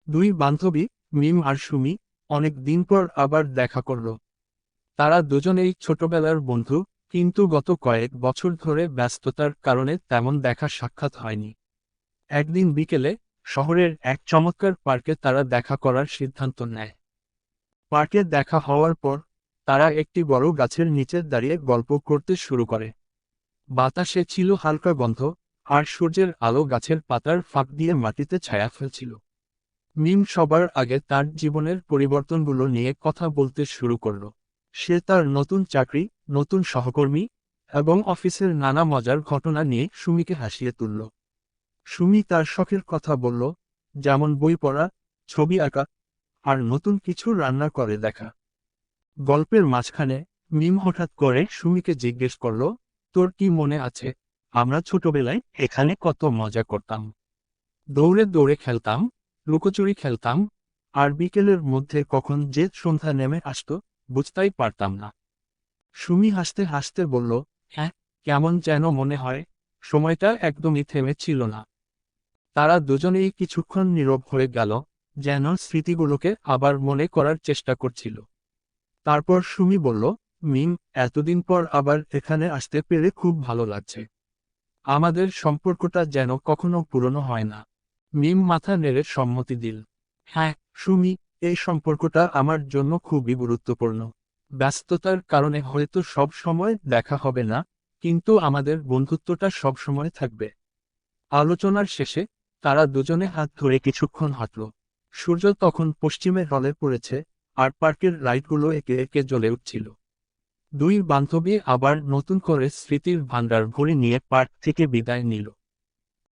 দুই বান্ধবী, মিম আর সুমি, অনেক দিন পর আবার দেখা করল। তারা দুজনেই ছোটবেলার বন্ধু, কিন্তু গত কয়েক বছর ধরে ব্যস্ততার কারণে তেমন দেখা সাক্ষাৎ হয়নি। একদিন বিকেলে শহরের এক চমৎকার পার্কে তারা দেখা করার সিদ্ধান্ত নেয়। পার্কে দেখা হওয়ার পর তারা একটি বড় গাছের নিচে দাঁড়িয়ে গল্প করতে শুরু করে। বাতাসে ছিল হালকা গন্ধ, আর সূর্যের আলো গাছের পাতার ফাঁক দিয়ে মাটিতে ছায়া ফেলছিল। মিম সবার আগে তার জীবনের পরিবর্তনগুলো নিয়ে কথা বলতে শুরু করল। সে তার নতুন চাকরি, নতুন সহকর্মী এবং অফিসের নানা মজার ঘটনা নিয়ে সুমিকে হাসিয়ে তুলল। সুমি তার শখের কথা বলল, যেমন বই পড়া, ছবি আঁকা আর নতুন কিছু রান্না করে দেখা। গল্পের মাঝখানে মিম হঠাৎ করে সুমিকে জিজ্ঞেস করল, তোর কি মনে আছে আমরা ছোটবেলায় এখানে কত মজা করতাম? দৌড়ে দৌড়ে খেলতাম, লুকোচুরি খেলতাম, আর বিকেলের মধ্যে কখন যে সন্ধ্যা নেমে আসতো বুঝতেই পারতাম না। সুমি হাসতে হাসতে বলল, হ্যাঁ, কেমন যেন মনে হয় সময়টা একদমই থেমে ছিল না। তারা দুজনেই কিছুক্ষণ নীরব হয়ে গেল, যেন স্মৃতিগুলোকে আবার মনে করার চেষ্টা করছিল। তারপর সুমি বলল, মিম, এতদিন পর আবার এখানে আসতে পেরে খুব ভালো লাগছে। আমাদের সম্পর্কটা যেন কখনো পুরনো হয় না। মিম মাথা নেড়ে সম্মতি দিল। হ্যাঁ, সুমি, এই সম্পর্কটা আমার জন্য খুবই গুরুত্বপূর্ণ। ব্যস্ততার কারণে হয়তো সব সময় দেখা হবে না, কিন্তু আমাদের বন্ধুত্বটা সব সময় থাকবে। আলোচনার শেষে তারা দুজনে হাত ধরে কিছুক্ষণ হাঁটল। সূর্য তখন পশ্চিমে ঢলে পড়েছে, আর পার্কের লাইটগুলো একে একে জ্বলে উঠছিল। দুই বান্ধবী আবার নতুন করে স্মৃতির ভান্ডার ভরে নিয়ে পার্ক থেকে বিদায় নিল।